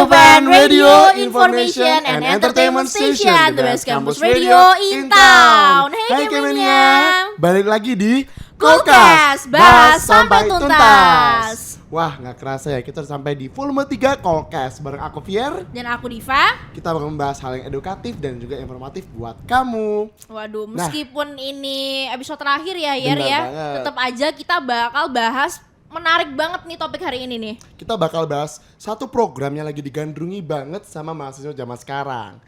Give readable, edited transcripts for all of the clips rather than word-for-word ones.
UPN Radio, Information and Entertainment Station, the best campus radio in town. Hey Kemania, balik lagi di Kolkas, bahas sampai tuntas. Wah, nggak kerasa ya, kita sampai di volume 3 Kolkas bareng aku Fier dan aku Diva. Kita bakal membahas hal yang edukatif dan juga informatif buat kamu. Waduh, meskipun ini episode terakhir ya Yer ya, tetap aja kita bakal bahas menarik banget nih topik hari ini nih. Kita bakal bahas satu program yang lagi digandrungi banget sama mahasiswa zaman sekarang.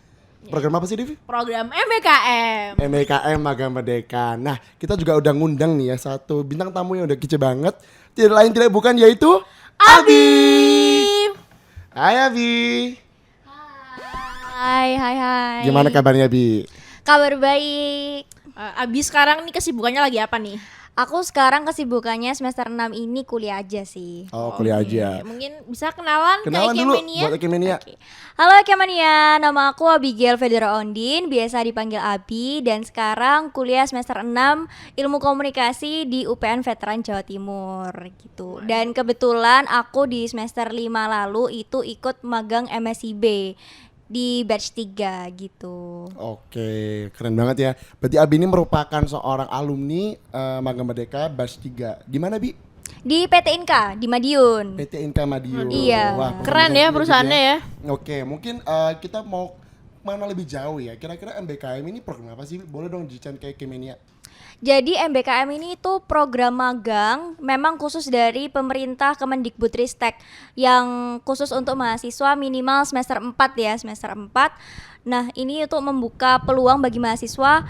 Program apa sih, Divi? Program MBKM. MBKM Magang Merdeka. Nah, kita juga udah ngundang nih ya satu bintang tamu yang udah kece banget. Tidak lain tidak bukan yaitu Abi. Hai Abi. Hai. Gimana kabarnya, Abi? Kabar baik. Abi sekarang nih kesibukannya lagi apa nih? Aku sekarang kesibukannya semester 6 ini kuliah aja sih. Oh, kuliah aja. Mungkin bisa kenalan kayak dulu Kemania. buat Kemania. Okay. Halo Kemania, nama aku Abigail Federa Ondin, biasa dipanggil Abi, dan sekarang kuliah semester 6 Ilmu Komunikasi di UPN Veteran Jawa Timur gitu. Dan kebetulan aku di semester 5 lalu itu ikut magang MSIB di batch 3 gitu. Oke, keren banget ya. Berarti Abi ini merupakan seorang alumni Magang Merdeka batch 3. Di mana, Bi? Di PT Inka di Madiun. PT Inka Madiun. Iya. Wah, keren ya perusahaannya ya. Oke, mungkin kita mau mana lebih jauh ya. Kira-kira MBKM ini program apa sih? Boleh dong diceritain kayak Kemania. Jadi MBKM ini itu program magang memang khusus dari pemerintah Kemendikbudristek yang khusus untuk mahasiswa minimal semester 4 ya, semester 4. Nah, ini untuk membuka peluang bagi mahasiswa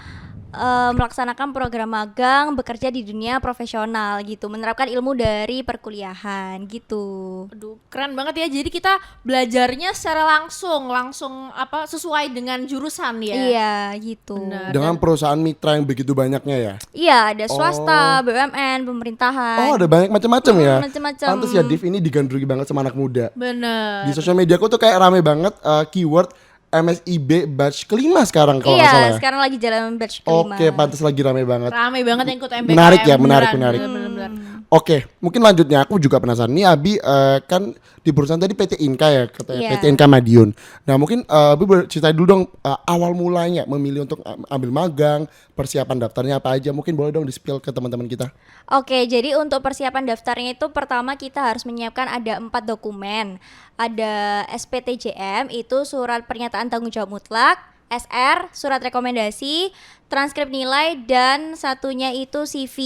melaksanakan program magang, bekerja di dunia profesional gitu, menerapkan ilmu dari perkuliahan gitu. Aduh, keren banget ya. Jadi kita belajarnya secara langsung apa sesuai dengan jurusan ya. Iya, gitu. Benar. Dengan perusahaan mitra yang begitu banyaknya ya. Iya, ada swasta, BUMN, pemerintahan. Oh, ada banyak macam-macam ya. Macam-macam. Pantes ya Div ini digandrungi banget sama anak muda. Bener. Di sosial media aku tuh kayak rame banget keyword MSIB batch kelima sekarang kalau nggak salah. Iya, sekarang lagi jalan batch kelima. Oke, pantas lagi rame banget. Rame banget yang ikut MBKM. Menarik ya, menarik. Bener. Oke, mungkin lanjutnya aku juga penasaran. Nih Abi kan di perusahaan tadi PT Inka ya, katanya Iya. PT Inka Madiun. Nah mungkin Abi cerita dulu dong awal mulanya memilih untuk ambil magang, persiapan daftarnya apa aja. Mungkin boleh dong di-spill ke teman-teman kita. Oke, jadi untuk persiapan daftarnya itu pertama kita harus menyiapkan ada 4 dokumen. Ada SPTJM, itu surat pernyataan tanggung jawab mutlak, SR, surat rekomendasi, transkrip nilai, dan satunya itu CV,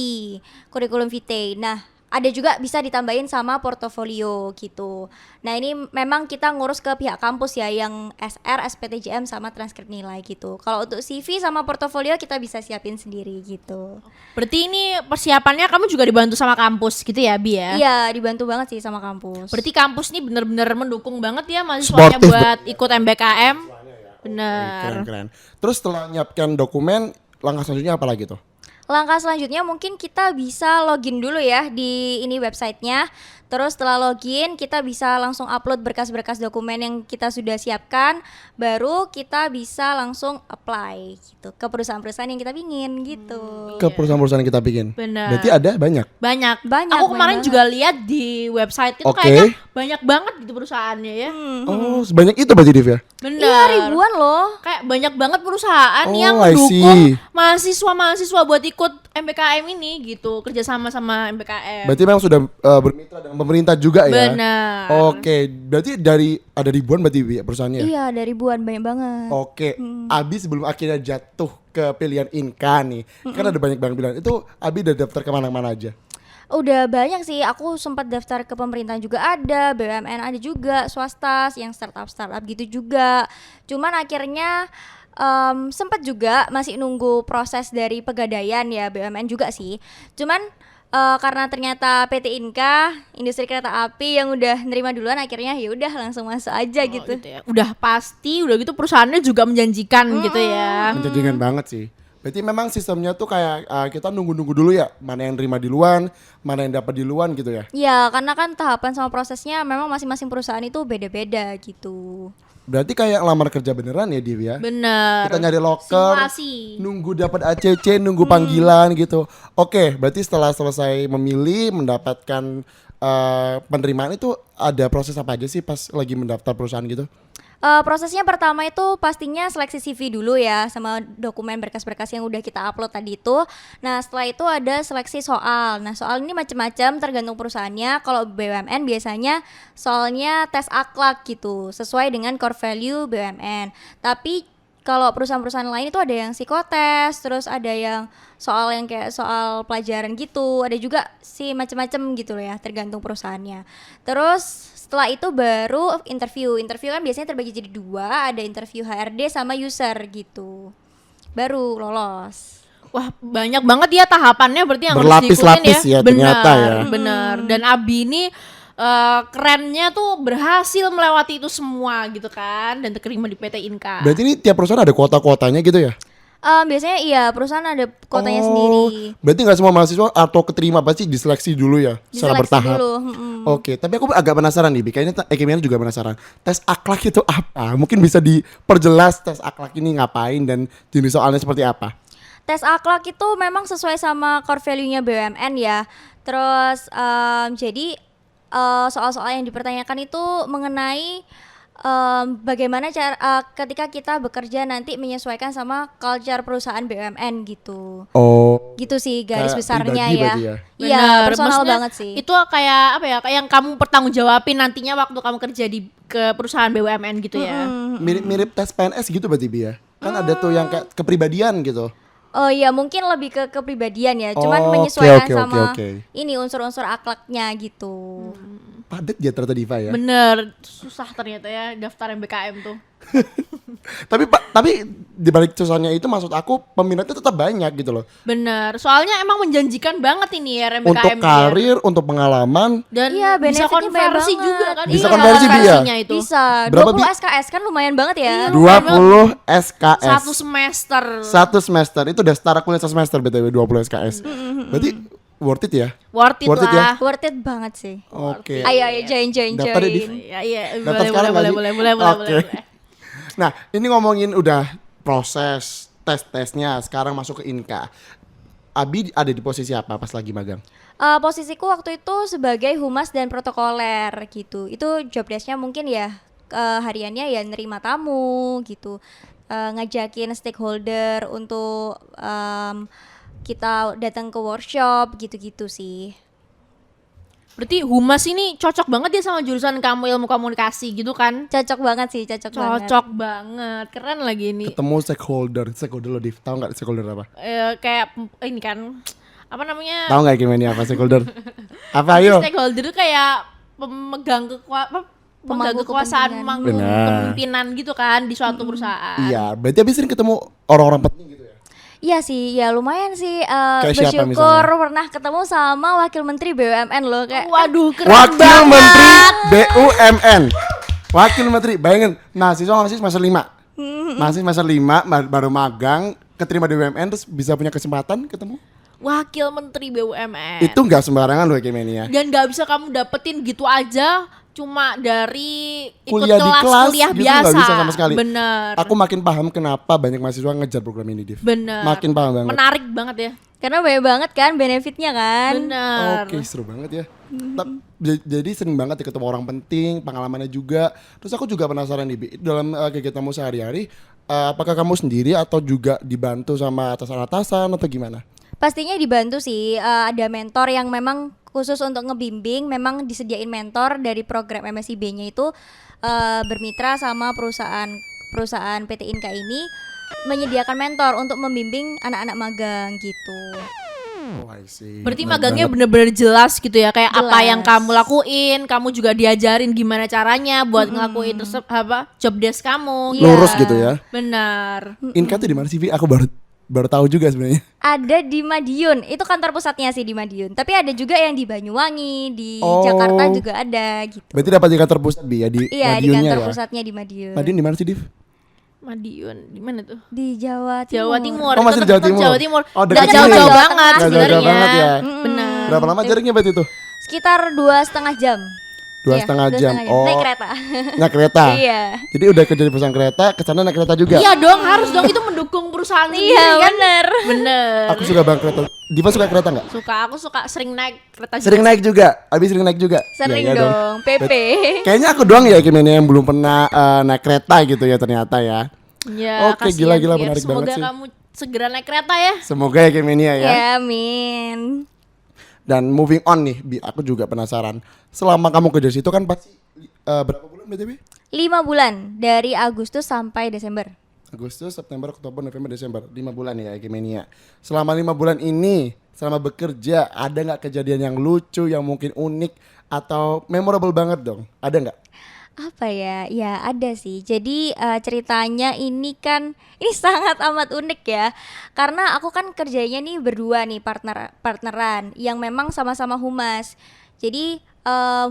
kurikulum vitae. Nah, ada juga bisa ditambahin sama portofolio gitu. Nah, ini memang kita ngurus ke pihak kampus ya, yang SR, SPTJM sama transkrip nilai gitu. Kalau untuk CV sama portofolio kita bisa siapin sendiri gitu. Berarti ini persiapannya kamu juga dibantu sama kampus gitu ya, Bi ya? Iya, dibantu banget sih sama kampus. Berarti kampus ini bener-bener mendukung banget ya mahasiswanya buat ikut MBKM. Bener. Keren. Terus setelah nyiapkan dokumen, langkah selanjutnya apa lagi tuh? Langkah selanjutnya mungkin kita bisa login dulu ya di ini websitenya. Terus setelah login kita bisa langsung upload berkas-berkas dokumen yang kita sudah siapkan. Baru kita bisa langsung apply gitu ke perusahaan-perusahaan yang kita pingin gitu. Ke perusahaan-perusahaan yang kita bikin. Bener. Berarti ada banyak. Banyak. Banyak, Aku kemarin banyak juga lihat di website itu Oke. kayaknya banyak banget gitu perusahaannya ya. Oh, sebanyak itu berarti Div ya? Bener. Iya, ribuan loh. Kayak banyak banget perusahaan Oh, yang I mendukung see. mahasiswa buat ikut MBKM ini gitu, kerjasama sama MBKM. Berarti memang sudah bermitra dengan pemerintah juga ya? Benar. Oke, berarti ada ribuan berarti Bi, perusahaannya? Iya, ada ribuan, banyak banget. Oke, Abi sebelum akhirnya jatuh ke pilihan Inka nih, kan ada banyak banget pilihan. Itu Abi udah daftar kemana-mana aja? Udah banyak sih, aku sempat daftar ke pemerintah juga ada, BUMN ada juga, swasta yang startup gitu juga. Cuman akhirnya sempat juga masih nunggu proses dari pegadaian ya, BUMN juga sih. Cuman karena ternyata PT Inka, industri kereta api yang udah nerima duluan, akhirnya ya udah langsung masuk aja gitu. Ya. Udah pasti, udah gitu perusahaannya juga menjanjikan gitu ya. Menjanjikan banget sih. Berarti memang sistemnya tuh kayak kita nunggu-nunggu dulu ya, mana yang nerima duluan, mana yang dapat duluan gitu ya. Ya, karena kan tahapan sama prosesnya memang masing-masing perusahaan itu beda-beda gitu. Berarti kayak lamar kerja beneran ya Div ya? Bener. Kita nyari loker, Simulasi. nunggu dapat ACC, nunggu panggilan gitu. Oke, berarti setelah selesai memilih, mendapatkan penerimaan itu ada proses apa aja sih pas lagi mendaftar perusahaan gitu? Prosesnya pertama itu pastinya seleksi CV dulu ya, sama dokumen berkas-berkas yang udah kita upload tadi itu. Nah setelah itu ada seleksi soal. Nah soal ini macam-macam tergantung perusahaannya. Kalau BUMN biasanya soalnya tes akhlak gitu, sesuai dengan core value BUMN. Tapi kalau perusahaan-perusahaan lain itu ada yang psikotes, terus ada yang soal yang kayak soal pelajaran gitu, ada juga sih macam-macam gitu loh ya, tergantung perusahaannya. Terus setelah itu baru interview kan biasanya terbagi jadi 2, ada interview HRD sama user gitu, baru lolos. Wah banyak banget ya tahapannya berarti yang harus Berlapis-lapis diikutin ya ternyata ya. Bener. Dan Abi ini kerennya tuh berhasil melewati itu semua gitu kan, dan terima di PT Inka. Berarti ini tiap perusahaan ada kuota-kuotanya gitu ya? Biasanya iya perusahaan ada kotanya sendiri. Berarti nggak semua mahasiswa atau keterima pasti diseleksi dulu ya, secara Diseleksi bertahap. dulu. Oke, tapi aku agak penasaran nih, Bi. Kayaknya Ekimian juga penasaran. Tes akhlak itu apa? Mungkin bisa diperjelas tes akhlak ini ngapain dan jenis soalnya seperti apa? Tes akhlak itu memang sesuai sama core value-nya BUMN ya. Terus jadi soal-soal yang dipertanyakan itu mengenai bagaimana cara ketika kita bekerja nanti menyesuaikan sama culture perusahaan BUMN gitu. Oh. Gitu sih garis Kayak besarnya pribadi ya. berarti ya? Iya, Bener, personal maksudnya banget sih. Itu kayak apa ya? Kayak yang kamu pertanggungjawabin nantinya waktu kamu kerja di ke perusahaan BUMN gitu ya. Mirip-mirip tes PNS gitu berarti, Bi ya? Kan ada tuh yang kayak kepribadian gitu. Oh iya mungkin lebih ke kepribadian ya, cuman Oh, menyesuaikan oke, sama oke. ini unsur-unsur akhlaknya gitu. Padat ya ternyata Diva ya. Bener, susah ternyata ya daftar MBKM tuh. tapi di balik susahnya itu maksud aku peminatnya tetap banyak gitu loh. Bener, soalnya emang menjanjikan banget ini ya MBKM. Untuk karir, untuk pengalaman. Dan Iya, bisa benefitnya banyak konversi banget. juga kan. Bisa Iya, konversi, Bi, ya? konversinya itu. Bisa, Berapa, 20 Bi? SKS kan lumayan banget ya. Iya, 20 SKS. Satu semester. Satu semester itu udah setara kuliah satu semester BTW 20 SKS. Berarti worth it ya? Worth it Worth it lah. Worth it banget sih. Oke. Ayo join. Daftar deh, Div. Iya, iya, Daftar boleh, sekarang nggak boleh, sih? boleh. Oke. Nah, ini ngomongin udah proses tes-tesnya, sekarang masuk ke Inka. Abi ada di posisi apa pas lagi magang? Posisiku waktu itu sebagai humas dan protokoler gitu. Itu job desk-nya mungkin ya hariannya ya nerima tamu gitu, ngajakin stakeholder untuk kita datang ke workshop gitu-gitu sih. Berarti humas ini cocok banget ya sama jurusan kamu ilmu komunikasi gitu kan? Cocok banget sih, cocok banget. Cocok banget, keren lagi ini. Ketemu stakeholder lo Div, tahu nggak stakeholder apa? Kayak ini kan apa namanya? Tahu nggak gimana apa stakeholder? Apa ayo? Stakeholder itu kayak pemegang Pemangku kekuasaan, kepentingan. pemangku Benar. kepemimpinan gitu kan di suatu perusahaan. Iya, berarti Abi sering ketemu orang-orang penting gitu ya? Iya sih, ya lumayan sih. Kayak siapa Bersyukur misalnya? pernah ketemu sama Wakil Menteri BUMN loh kayak. Waduh, keren Wakil banget. Menteri BUMN. Wakil Menteri, bayangin mahasiswa masih semester 5. Masih semester 5 baru magang, keterima di BUMN terus bisa punya kesempatan ketemu. Wakil Menteri BUMN. Itu nggak sembarangan loh Kimenia. Dan gak bisa kamu dapetin gitu aja cuma dari ikut Kuliah di kelas kuliah gitu biasa. nggak bisa sama sekali. Bener. Aku makin paham kenapa banyak mahasiswa ngejar program ini, Div. Bener. Makin paham banget. Menarik banget ya. Karena banyak banget kan benefitnya kan. Bener. Oke, seru banget ya. Jadi sering banget ya ketemu orang penting, pengalamannya juga. Terus aku juga penasaran nih, Bi, dalam kegiatanmu sehari-hari, apakah kamu sendiri atau juga dibantu sama atasan-atasan atau gimana? Pastinya dibantu sih, ada mentor yang memang khusus untuk ngebimbing, memang disediain mentor dari program MSIB-nya itu bermitra sama perusahaan PT Inka ini menyediakan mentor untuk membimbing anak-anak magang gitu. Oh, I see. Berarti Bener magangnya banget. bener-bener jelas gitu ya, kayak apa Jelas. yang kamu lakuin, kamu juga diajarin gimana caranya buat ngelakuin job desk kamu. Iya. Lurus gitu ya. Benar. Inka tuh di mana sih, Bi? Aku baru tahu juga sebenarnya. Ada di Madiun, itu kantor pusatnya sih di Madiun. Tapi ada juga yang di Banyuwangi, di Oh. Jakarta juga ada gitu. Berarti dapat di kantor pusat, Bi, ya di Iya, di Madiunnya kantor ya. pusatnya di Madiun. Madiun di mana sih, Div? Madiun di mana tuh? Di Jawa Timur. Jawa Timur. Oh, masih di Jawa Tetep Timur. Jawa Timur. Oh, Nggak dekat sini jauh-jauh ya? banget Nggak sebenarnya. jauh-jauh banget ya. Benar. Berapa lama jaraknya berarti itu? Sekitar 2,5 jam. 2,5 jam. Oh, Naik kereta. naik kereta. Iya. Jadi udah kerja di perusahaan kereta, kesana naik kereta juga. Iya dong, harus dong, itu mendukung perusahaan sendiri Iya, kan. bener. Bener. Aku suka banget kereta. Diva suka kereta nggak? Aku suka sering naik kereta juga. Sering naik juga. Abi sering naik juga. Sering Iya, iya dong, PP. Kayaknya aku doang ya Kimenia yang belum pernah naik kereta gitu ya ternyata ya. Ya, Oke, kasihan, gila, Fir. menarik Semoga banget sih. kamu segera naik kereta ya. Semoga ya Kimenia ya. Ya, amin. Dan moving on nih, aku juga penasaran. Selama kamu kerja di situ kan pasti berapa bulan BTW? 5 bulan dari Agustus sampai Desember. Agustus, September, Oktober, November, Desember. 5 bulan ya Kimenia. Selama 5 bulan ini, selama bekerja, ada nggak kejadian yang lucu, yang mungkin unik atau memorable banget dong? Ada nggak? Apa ya? Ya ada sih. Jadi ceritanya ini sangat amat unik ya. Karena aku kan kerjanya nih berdua nih partneran yang memang sama-sama humas. Jadi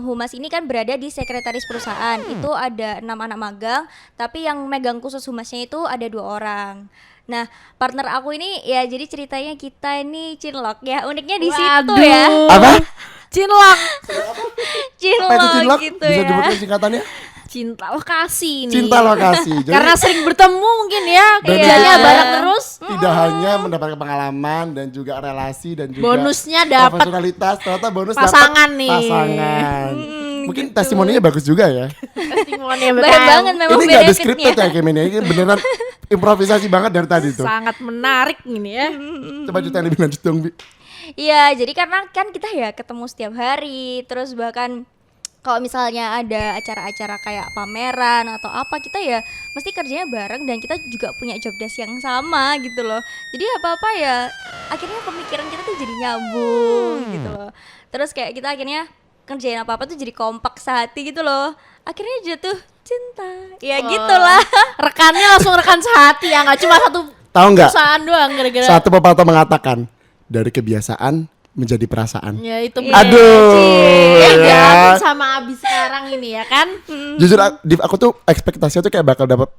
humas ini kan berada di sekretaris perusahaan. Itu ada 6 anak magang, tapi yang megang khusus humasnya itu ada 2 orang. Nah, partner aku ini ya jadi ceritanya kita ini cinlok ya. Uniknya di situ ya. Apa? Cinlok. Apa itu cinlok? gitu Bisa ya. disebutkan singkatannya? Cinta lokasi nih. Cinta lokasi. Jadi Karena sering bertemu mungkin ya, Dan kerjanya juga bareng terus. tidak hanya mendapatkan pengalaman dan juga relasi dan juga Bonusnya dapat profesionalitas, ternyata bonus pasangan dapat nih. pasangan. Mungkin testimoninya bagus juga ya. testimoni Banyak banget memang Ini nggak ada benefitnya. scripted ya Kimenia, ini beneran improvisasi banget dari tadi tuh. Sangat menarik ini ya. Coba ceritain lebih lanjut dong, Bi. Iya, jadi karena kan kita ya ketemu setiap hari, terus bahkan kalau misalnya ada acara-acara kayak pameran atau apa, kita ya mesti kerjanya bareng dan kita juga punya job desk yang sama gitu loh. Jadi apa-apa ya akhirnya pemikiran kita tuh jadi nyambung gitu loh. Terus kayak kita akhirnya kerjain apa-apa tuh jadi kompak sehati gitu loh. Akhirnya jatuh cinta. Ya gitulah. Rekannya langsung rekan sehati ya, nggak cuma satu Tahu nggak? perusahaan doang gara-gara. Satu pepatah mengatakan dari kebiasaan menjadi perasaan. Ya itu Iya, Aduh, ya, ya. gabung sama Abi sekarang ini ya kan. Jujur Div, aku tuh ekspektasinya tuh kayak bakal dapat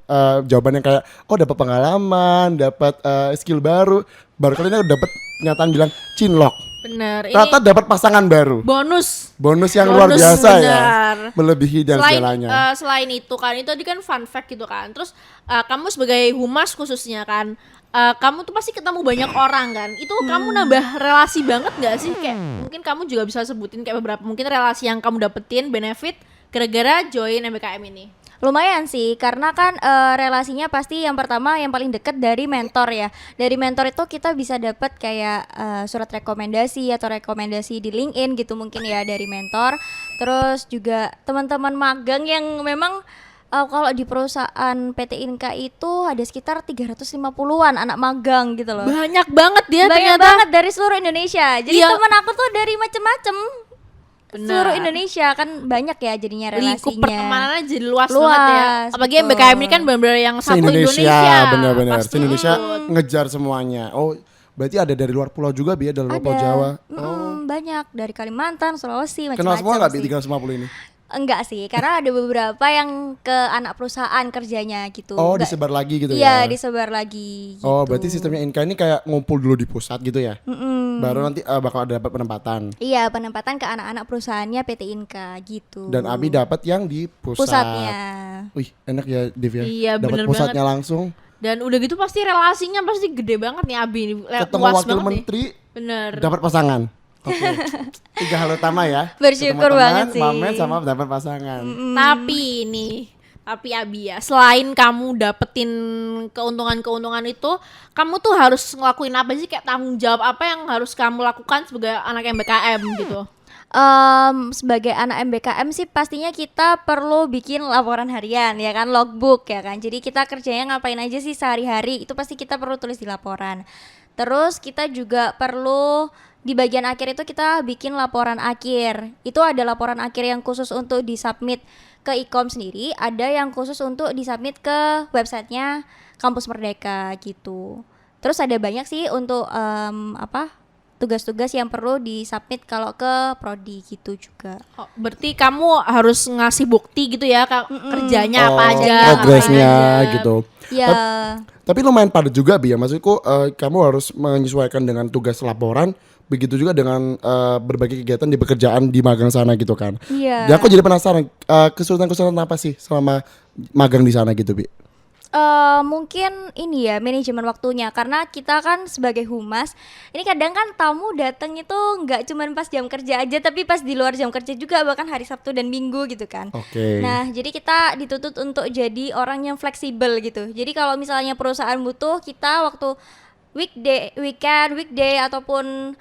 jawaban yang kayak dapat pengalaman, dapat skill baru kali ini dapat kenyataan bilang cinlok. Bener. Ini Ternyata dapat pasangan baru. bonus. Bonus yang luar Bonus, biasa ya. benar. Melebihi dan segalanya. Selain itu kan, itu tadi kan fun fact gitu kan. Terus kamu sebagai humas khususnya kan, kamu tuh pasti ketemu banyak orang kan. Itu kamu nambah relasi banget gak sih? Kayak mungkin kamu juga bisa sebutin kayak beberapa mungkin relasi yang kamu dapetin benefit gara-gara join MBKM ini. Lumayan sih, karena kan relasinya pasti yang pertama yang paling deket dari mentor ya. Dari mentor itu kita bisa dapat kayak surat rekomendasi atau rekomendasi di LinkedIn gitu mungkin ya dari mentor. Terus juga teman-teman magang yang memang kalau di perusahaan PT Inka itu ada sekitar 350-an anak magang gitu loh. Banyak banget dia Banyak ternyata. banget dari seluruh Indonesia. Jadi Iya. teman aku tuh dari macem-macem. Benar. Seluruh Indonesia kan banyak ya jadinya relasinya. Lingkup pertemanannya jadi luas banget ya. Luas, Apalagi betul. MBKM ini kan benar-benar yang satu Indonesia. benar-benar. Pasti. Se-Indonesia ngejar semuanya. Oh, berarti ada dari luar pulau juga Bi ya, dari luar pulau Jawa. Banyak dari Kalimantan, Sulawesi, Kenal semua macam-macam nggak Bi sih. 350 ini? Enggak sih, karena ada beberapa yang ke anak perusahaan kerjanya gitu. Oh, Enggak- disebar lagi gitu Iya, ya. disebar lagi gitu. Oh, berarti sistemnya Inka ini kayak ngumpul dulu di pusat gitu ya. Baru nanti bakal ada dapat penempatan. Iya, penempatan ke anak-anak perusahaannya PT Inka gitu. Dan Abi dapat yang di pusat. pusatnya. Wih, enak ya Div ya. Iya, dapat bener pusatnya langsung. Dan udah gitu pasti relasinya pasti gede banget nih Abi. Ketemu Luas wakil banget nih. menteri, Bener. dapat pasangan. Oke. 3 hal utama ya. Bersyukur Ketemu banget teman, sih. Mamen sama dapat pasangan. Tapi Abi ya, selain kamu dapetin keuntungan-keuntungan itu, kamu tuh harus ngelakuin apa sih, kayak tanggung jawab apa yang harus kamu lakukan sebagai anak MBKM gitu. Sebagai anak MBKM sih pastinya kita perlu bikin laporan harian ya kan, logbook ya kan. Jadi kita kerjanya ngapain aja sih sehari-hari, itu pasti kita perlu tulis di laporan. Terus kita juga perlu di bagian akhir itu kita bikin laporan akhir. Itu ada laporan akhir yang khusus untuk disubmit ke Ikom sendiri, ada yang khusus untuk disubmit ke websitenya Kampus Merdeka gitu. Terus ada banyak sih untuk tugas-tugas yang perlu disubmit kalau ke prodi gitu juga. Oh, berarti kamu harus ngasih bukti gitu ya, kerjanya apa Oh, aja, progresnya ngapain aja. gitu. Ya, Tapi lumayan padat juga Bi ya. Maksudku kamu harus menyesuaikan dengan tugas laporan begitu juga dengan berbagai kegiatan di pekerjaan di magang sana gitu kan. Iya. Dan aku jadi penasaran kesulitan-kesulitan apa sih selama magang di sana gitu, Bi? Mungkin ini ya manajemen waktunya, karena kita kan sebagai humas ini kadang kan tamu datang itu nggak cuman pas jam kerja aja, tapi pas di luar jam kerja juga, bahkan hari Sabtu dan Minggu gitu kan. Oke. Nah, jadi kita dituntut untuk jadi orang yang fleksibel gitu. Jadi kalau misalnya perusahaan butuh kita waktu weekday, weekend, weekday ataupun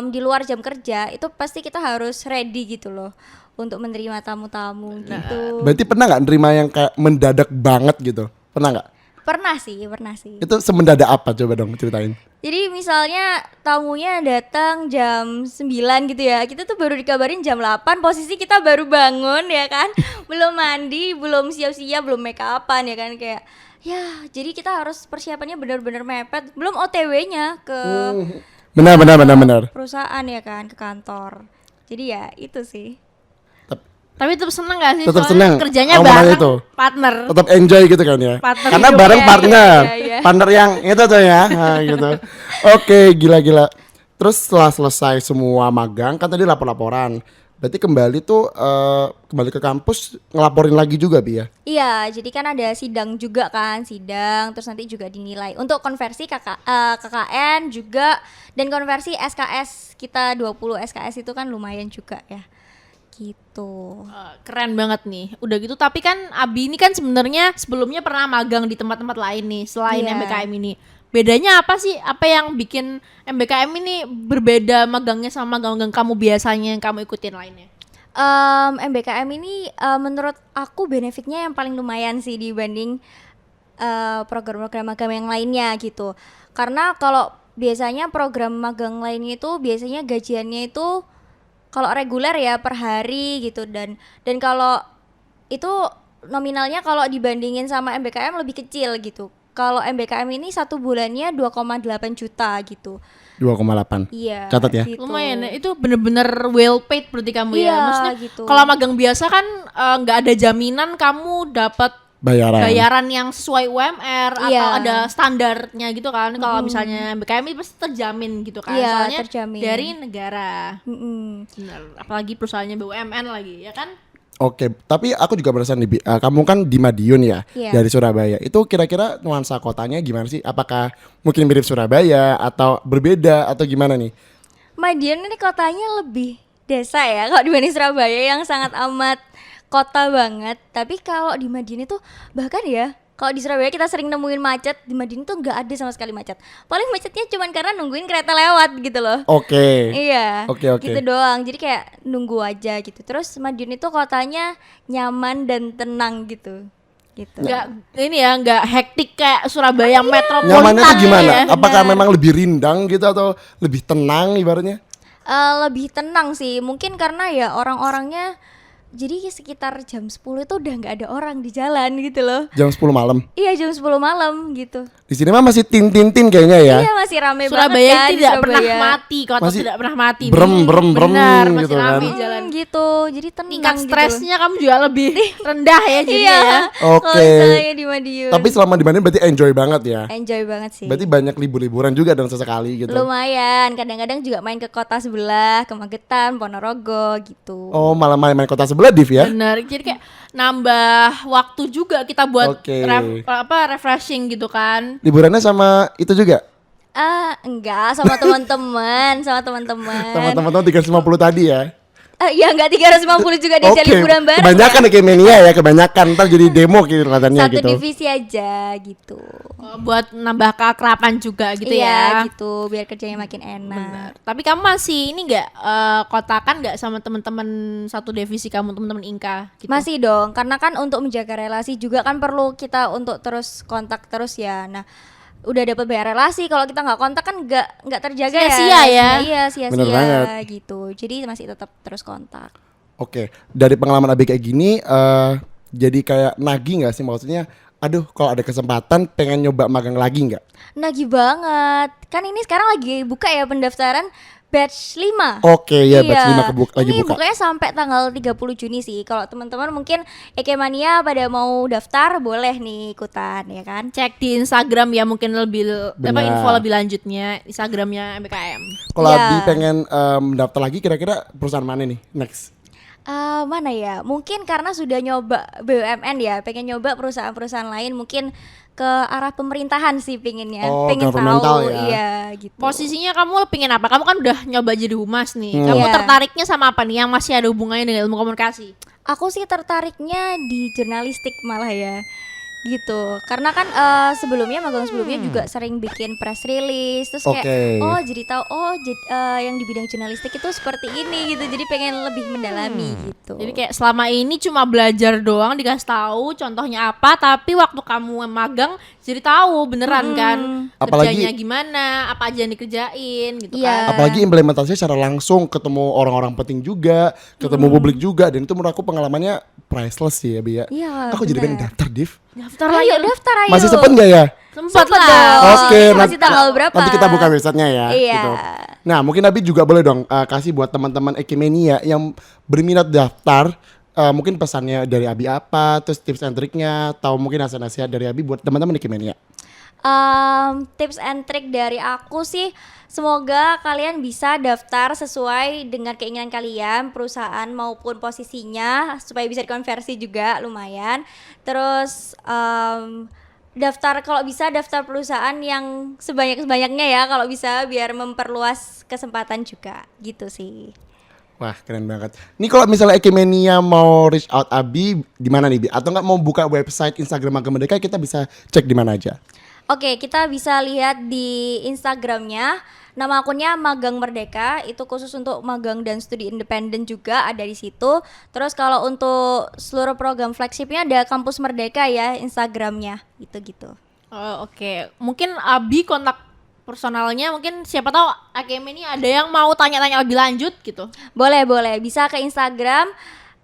di luar jam kerja, itu pasti kita harus ready gitu loh untuk menerima tamu-tamu gitu. Berarti pernah nggak nerima yang kayak mendadak banget gitu? Pernah nggak? Pernah sih. Itu semendadak apa coba dong ceritain. Jadi misalnya tamunya datang jam 9 gitu ya, kita tuh baru dikabarin jam 8, posisi kita baru bangun ya kan, belum mandi, belum siap-siap, belum make upan ya kan, kayak ya jadi kita harus persiapannya benar-benar mepet, belum OTW-nya ke Benar. perusahaan ya kan, ke kantor. Jadi ya itu sih. Tapi tetap seneng gak sih? Tetap Soalnya seneng. kerjanya Aku mau nanya bareng itu. partner. Tetap enjoy gitu kan ya. Partner Karena hidup, bareng ya. partner. Iya. Partner yang itu tuh ya. Nah, gitu. Oke, gila. Terus setelah selesai semua magang kan tadi lapor-laporan. Berarti kembali tuh kembali ke kampus ngelaporin lagi juga, Bi ya. Iya, jadi kan ada sidang juga kan, sidang terus nanti juga dinilai. Untuk konversi KKN juga, dan konversi SKS kita 20 SKS itu kan lumayan juga ya. Gitu. Keren banget nih. Udah gitu tapi kan Abi ini kan sebenarnya sebelumnya pernah magang di tempat-tempat lain nih selain Iya. MBKM ini. Bedanya apa sih? Apa yang bikin MBKM ini berbeda magangnya sama magang-magang kamu biasanya yang kamu ikutin lainnya? MBKM ini menurut aku benefitnya yang paling lumayan sih dibanding program-program magang yang lainnya gitu. Karena kalau biasanya program magang lainnya itu biasanya gajiannya itu kalau reguler ya per hari gitu, dan kalau itu nominalnya kalau dibandingin sama MBKM lebih kecil gitu. Kalau MBKM ini 1 bulannya 2,8 juta gitu. 2,8. Iya. Catat ya. Gitu. Lumayan ya. Itu bener-bener well paid berarti kamu ya. Iya, Maksudnya gitu. kalau magang biasa kan nggak ada jaminan kamu dapat bayaran yang sesuai UMR atau Iya. ada standarnya gitu kan. Kalau misalnya MBKM itu pasti terjamin gitu kan. Iya, Soalnya terjamin. dari negara. Mm-mm. Bener. Apalagi perusahaannya BUMN lagi, ya kan? Oke, tapi aku juga penasaran nih, Bi. Kamu kan di Madiun ya, Iya. dari Surabaya. Itu kira-kira nuansa kotanya gimana sih? Apakah mungkin mirip Surabaya atau berbeda atau gimana nih? Madiun ini kotanya lebih desa ya kalau dibanding Surabaya yang sangat amat kota banget. Tapi kalau di Madiun itu bahkan ya, kalau di Surabaya kita sering nemuin macet, di Madiun tuh nggak ada sama sekali macet. Paling macetnya cuman karena nungguin kereta lewat gitu loh. Oke. Iya, Oke. gitu doang. Jadi kayak nunggu aja gitu. Terus Madiun itu kotanya nyaman dan tenang gitu. Gitu. Nggak hektik kayak Surabaya metropolitan. Nyamannya tuh gimana? Ya. Apakah memang lebih rindang gitu atau lebih tenang ibaratnya? Lebih tenang sih, mungkin karena ya orang-orangnya, jadi sekitar jam 10 itu udah nggak ada orang di jalan gitu loh. Jam 10 malam. Iya, jam 10 malam gitu. Di sini mah masih tin kayaknya ya. Iya, masih rame Surabaya banget kan di tidak pernah Surabaya. mati, kota Masih tidak pernah mati. brem, nih. brem, brem Benar, masih gitu kan. rame jalan. Gitu, jadi tenang Tingkat gitu. stresnya kamu juga lebih rendah ya jadinya Iya, ya. Oke. kalau misalnya di Madiun. Tapi selama di Madiun berarti enjoy banget ya. Enjoy banget sih. Berarti banyak libur-liburan juga dong sesekali gitu. Lumayan, kadang-kadang juga main ke kota sebelah, ke Magetan, Ponorogo gitu. Oh, malah main-main kota sebelah Div ya? Benar. Jadi kayak nambah waktu juga kita buat Oke. refreshing gitu kan. Liburannya sama itu juga? Enggak, sama teman-teman, sama teman-teman. Sama teman-teman 350 tadi ya? Ya enggak 350 juga diajak Oke, liburan bareng. kebanyakan ya. kayak mania ya, kebanyakan. Ntar jadi demo gitu katanya Satu gitu. divisi aja gitu. Buat nambah keakraban juga gitu Iya, ya. gitu, biar kerjanya makin enak. Benar. Tapi kamu masih ini nggak kotakan nggak sama teman-teman satu divisi kamu, teman-teman Inka gitu? Masih dong, karena kan untuk menjaga relasi juga kan perlu kita untuk terus kontak terus ya. Nah, udah dapat bayar relasi, kalau kita nggak kontak kan nggak terjaga Sia-sia ya. Iya, Bener sia-sia banget. gitu. Jadi masih tetap terus kontak. Oke, dari pengalaman Abi kayak gini, jadi kayak nagih nggak sih, maksudnya? Aduh, kalau ada kesempatan pengen nyoba magang lagi nggak? Nagih banget. Kan ini sekarang lagi buka ya pendaftaran batch 5. Oke, ya batch 5 lagi Ini buka. bukanya sampai tanggal 30 Juni sih. Kalau teman-teman mungkin Ekemania pada mau daftar boleh nih ikutan ya kan. Cek di Instagram ya mungkin lebih Benar. info lebih lanjutnya Instagramnya MBKM. Kalau Iya. Abi pengen daftar lagi kira-kira perusahaan mana nih next? Mana ya? Mungkin karena sudah nyoba BUMN ya, pengen nyoba perusahaan-perusahaan lain mungkin ke arah pemerintahan sih pinginnya. Oh, Pengen governmental tahu ya. iya gitu. Posisinya kamu pengen apa? Kamu kan udah nyoba jadi humas nih. Hmm. Kamu Iya. tertariknya sama apa nih yang masih ada hubungannya dengan ilmu komunikasi? Aku sih tertariknya di jurnalistik malah ya. Gitu. Karena kan sebelumnya magang sebelumnya juga sering bikin press release terus kayak Oke. oh jadi tahu yang di bidang jurnalistik itu seperti ini gitu. Jadi pengen lebih mendalami gitu. Jadi kayak selama ini cuma belajar doang dikasih tahu contohnya apa, tapi waktu kamu magang jadi tahu beneran kan Apalagi- kerjanya gimana, apa aja yang dikerjain gitu Iya. kan. Apalagi implementasinya secara langsung, ketemu orang-orang penting juga, ketemu publik juga, dan itu menurut aku pengalamannya priceless sih ya, Bi ya. Iya, Aku jadi pengen benar. daftar, Div. Daftar Ayo lagi. daftar ayo. Masih sempet nggak ya? Sempat Sempet lah. dong. Oke, Ini masih tanggal berapa? nanti kita buka websitenya ya. Iya. Gitu. Nah, mungkin Abi juga boleh dong kasih buat teman-teman Ekimania yang berminat daftar, mungkin pesannya dari Abi apa, terus tips and triknya, atau mungkin nasihat-nasihat dari Abi buat teman-teman Ekimania. Tips and trick dari aku sih semoga kalian bisa daftar sesuai dengan keinginan kalian perusahaan maupun posisinya supaya bisa dikonversi juga lumayan. Terus daftar kalau bisa daftar perusahaan yang sebanyak-banyaknya ya kalau bisa biar memperluas kesempatan juga gitu sih. Wah, keren banget. Nih kalau misalnya Ekimania mau reach out Abi di mana nih, Bi? Atau nggak mau buka website Instagram Magang Merdeka, kita bisa cek di mana aja. Oke, kita bisa lihat di Instagramnya. Nama akunnya Magang Merdeka, itu khusus untuk magang dan studi independen juga ada di situ. Terus kalau untuk seluruh program flagshipnya ada Kampus Merdeka ya Instagramnya, gitu-gitu. Oh, oke. Mungkin Abi kontak personalnya mungkin siapa tahu AKM ini ada yang mau tanya-tanya lebih lanjut gitu. Boleh, bisa ke Instagram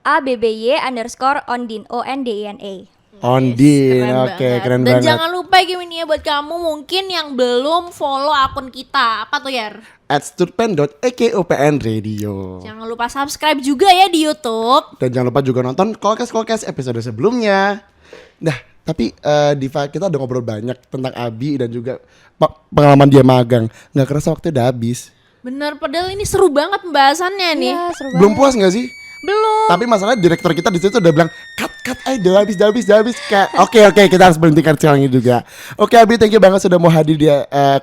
ABBY_ondin ONDINA. Ondin, oke, banget. keren Dan banget. jangan lupa gini ya buat kamu mungkin yang belum follow akun kita. Apa tuh Yar? @studpen.ekopnradio. Jangan lupa subscribe juga ya di YouTube. Dan jangan lupa juga nonton Kolkes episode sebelumnya. Nah, tapi Diva, kita udah ngobrol banyak tentang Abi dan juga pengalaman dia magang. Nggak kerasa waktu udah habis. Bener, padahal ini seru banget pembahasannya nih. Iya, seru Belum banget. puas nggak sih? Belum. Tapi masalahnya direktur kita di situ udah bilang cut udah habis kayak oke kita harus berhentikan sekarang ini juga. Oke Abi, thank you banget sudah mau hadir di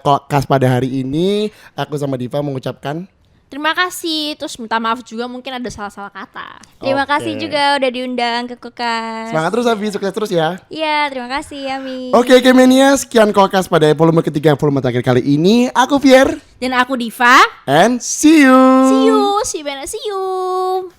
Kolkas pada hari ini. Aku sama Diva mengucapkan Terima kasih. Terus minta maaf juga mungkin ada salah-salah kata. Terima Oke. kasih juga udah diundang ke Kulkas. semangat terus Abi, sukses terus ya. Iya, terima kasih Yami. Oke Kemenia, sekian Kolkas pada volume ketiga, volume terakhir kali ini. Aku Fier Dan aku Diva. and see you. See you. See you. See you.